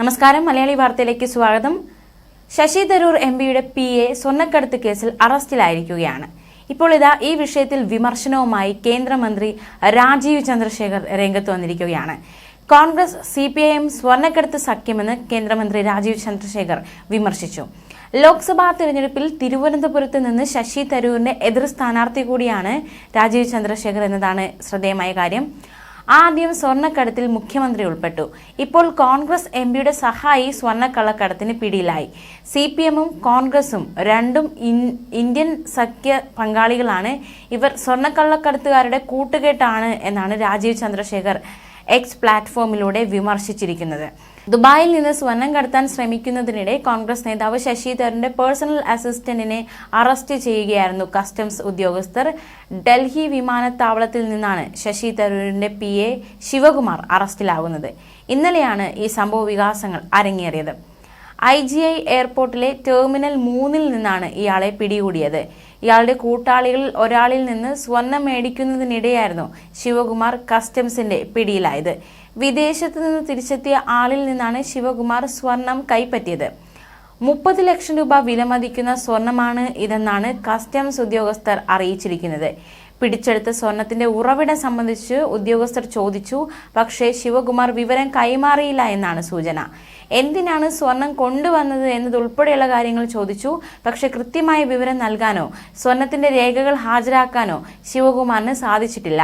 നമസ്കാരം. മലയാളി വാർത്തയിലേക്ക് സ്വാഗതം. ശശി തരൂർ എംപിയുടെ PA സ്വർണ്ണക്കടത്ത് കേസിൽ അറസ്റ്റിലായിരിക്കുകയാണ്. ഇപ്പോൾ ഈ വിഷയത്തിൽ വിമർശനവുമായി കേന്ദ്രമന്ത്രി രാജീവ് ചന്ദ്രശേഖർ രംഗത്ത് വന്നിരിക്കുകയാണ്. കോൺഗ്രസ് CPIM സ്വർണ്ണക്കടത്ത് സഖ്യമെന്ന് കേന്ദ്രമന്ത്രി രാജീവ് ചന്ദ്രശേഖർ വിമർശിച്ചു. ലോക്സഭാ തിരഞ്ഞെടുപ്പിൽ തിരുവനന്തപുരത്ത് നിന്ന് ശശി തരൂരിന്റെ എതിർ സ്ഥാനാർത്ഥി കൂടിയാണ് രാജീവ് ചന്ദ്രശേഖർ എന്നതാണ് ശ്രദ്ധേയമായ കാര്യം. ആദ്യം സ്വർണ്ണക്കടത്തിൽ മുഖ്യമന്ത്രി ഉൾപ്പെട്ടു. ഇപ്പോൾ കോൺഗ്രസ് എംപിയുടെ സഹായി സ്വർണ്ണക്കള്ളക്കടത്തിന് പിടിയിലായി. CPIM-ഉം കോൺഗ്രസും രണ്ടും ഇന്ത്യൻ സഖ്യ പങ്കാളികളാണ്. ഇവർ സ്വർണ്ണക്കള്ളക്കടത്തുകാരുടെ കൂട്ടുകെട്ടാണ് എന്നാണ് രാജീവ് ചന്ദ്രശേഖർ X പ്ലാറ്റ്ഫോമിലൂടെ വിമർശിച്ചിരിക്കുന്നത്. ദുബായിൽ നിന്ന് സ്വർണം കടത്താൻ ശ്രമിക്കുന്നതിനിടെ കോൺഗ്രസ് നേതാവ് ശശി തരൂരിന്റെ പേഴ്സണൽ അസിസ്റ്റന്റിനെ അറസ്റ്റ് ചെയ്യുകയായിരുന്നു കസ്റ്റംസ് ഉദ്യോഗസ്ഥർ. ഡൽഹി വിമാനത്താവളത്തിൽ നിന്നാണ് ശശി തരൂരിന്റെ PA ശിവകുമാർ അറസ്റ്റിലാകുന്നത്. ഇന്നലെയാണ് ഈ സംഭവ വികാസങ്ങൾ അരങ്ങേറിയത്. IGI എയർപോർട്ടിലെ ടെർമിനൽ 3-ൽ നിന്നാണ് ഇയാളെ പിടികൂടിയത്. ഇയാളുടെ കൂട്ടാളികളിൽ ഒരാളിൽ നിന്ന് സ്വർണം മേടിക്കുന്നതിനിടെയായിരുന്നു ശിവകുമാർ കസ്റ്റംസിന്റെ പിടിയിലായത്. വിദേശത്ത് നിന്ന് തിരിച്ചെത്തിയ ആളിൽ നിന്നാണ് ശിവകുമാർ സ്വർണം കൈപ്പറ്റിയത്. 30 ലക്ഷം രൂപ വിലമതിക്കുന്ന സ്വർണമാണ് ഇതെന്നാണ് കസ്റ്റംസ് ഉദ്യോഗസ്ഥർ അറിയിച്ചിരിക്കുന്നത്. പിടിച്ചെടുത്ത സ്വർണത്തിന്റെ ഉറവിടം സംബന്ധിച്ച് ഉദ്യോഗസ്ഥർ ചോദിച്ചു. പക്ഷേ ശിവകുമാർ വിവരം കൈമാറിയില്ല എന്നാണ് സൂചന. എന്തിനാണ് സ്വർണം കൊണ്ടുവന്നത് എന്നതുൾപ്പെടെയുള്ള കാര്യങ്ങൾ ചോദിച്ചു. പക്ഷെ കൃത്യമായ വിവരം നൽകാനോ സ്വർണത്തിന്റെ രേഖകൾ ഹാജരാക്കാനോ ശിവകുമാറിന് സാധിച്ചിട്ടില്ല.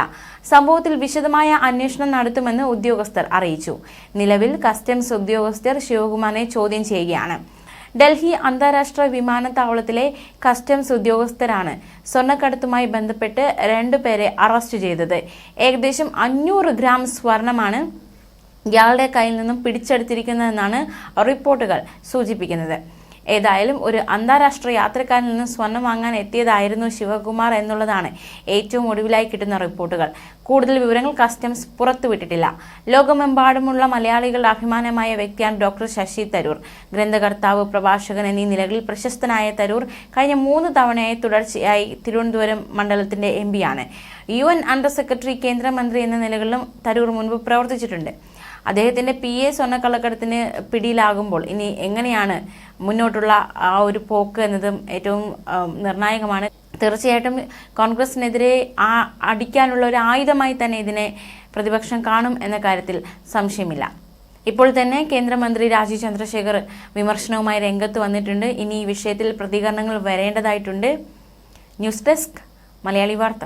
സംഭവത്തിൽ വിശദമായ അന്വേഷണം നടത്തുമെന്ന് ഉദ്യോഗസ്ഥർ അറിയിച്ചു. നിലവിൽ കസ്റ്റംസ് ഉദ്യോഗസ്ഥർ ശിവകുമാറിനെ ചോദ്യം ചെയ്യുകയാണ്. ഡൽഹി അന്താരാഷ്ട്ര വിമാനത്താവളത്തിലെ കസ്റ്റംസ് ഉദ്യോഗസ്ഥരാണ് സ്വർണ്ണക്കടത്തുമായി ബന്ധപ്പെട്ട് 2 പേരെ അറസ്റ്റ് ചെയ്തത്. ഏകദേശം 500 ഗ്രാം സ്വർണമാണ് ഇയാളുടെ കയ്യിൽ നിന്നും പിടിച്ചെടുത്തിരിക്കുന്നതെന്നാണ് റിപ്പോർട്ടുകൾ സൂചിപ്പിക്കുന്നത്. ഏതായാലും ഒരു അന്താരാഷ്ട്ര യാത്രക്കാരിൽ നിന്ന് സ്വർണം വാങ്ങാൻ എത്തിയതായിരുന്നു ശിവകുമാർ എന്നുള്ളതാണ് ഏറ്റവും ഒടുവിലായി കിട്ടുന്ന റിപ്പോർട്ടുകൾ. കൂടുതൽ വിവരങ്ങൾ കസ്റ്റംസ് പുറത്തുവിട്ടിട്ടില്ല. ലോകമെമ്പാടുമുള്ള മലയാളികളുടെ അഭിമാനമായ വ്യക്തിയാണ് ഡോക്ടർ ശശി തരൂർ. ഗ്രന്ഥകർത്താവ്, പ്രഭാഷകൻ എന്നീ നിലകളിൽ പ്രശസ്തനായ തരൂർ കഴിഞ്ഞ 3 തവണയായി തുടർച്ചയായി തിരുവനന്തപുരം മണ്ഡലത്തിന്റെ MP-യാണ്. UN അണ്ടർ സെക്രട്ടറി, കേന്ദ്രമന്ത്രി എന്ന നിലകളിലും തരൂർ മുൻപ് പ്രവർത്തിച്ചിട്ടുണ്ട്. അദ്ദേഹത്തിന്റെ PA സ്വർണ്ണക്കള്ളക്കടത്തിന് പിടിയിലാകുമ്പോൾ ഇനി എങ്ങനെയാണ് മുന്നോട്ടുള്ള ആ ഒരു പോക്ക് എന്നതും ഏറ്റവും നിർണായകമാണ്. തീർച്ചയായിട്ടും കോൺഗ്രസിനെതിരെ അടിക്കാനുള്ള ഒരു ആയുധമായി തന്നെ ഇതിനെ പ്രതിപക്ഷം കാണും എന്ന കാര്യത്തിൽ സംശയമില്ല. ഇപ്പോൾ തന്നെ കേന്ദ്രമന്ത്രി രാജീവ് ചന്ദ്രശേഖർ വിമർശനവുമായി രംഗത്ത് വന്നിട്ടുണ്ട്. ഇനി ഈ വിഷയത്തിൽ പ്രതികരണങ്ങൾ വരേണ്ടതായിട്ടുണ്ട്. ന്യൂസ് ഡെസ്ക് മലയാളി വാർത്ത.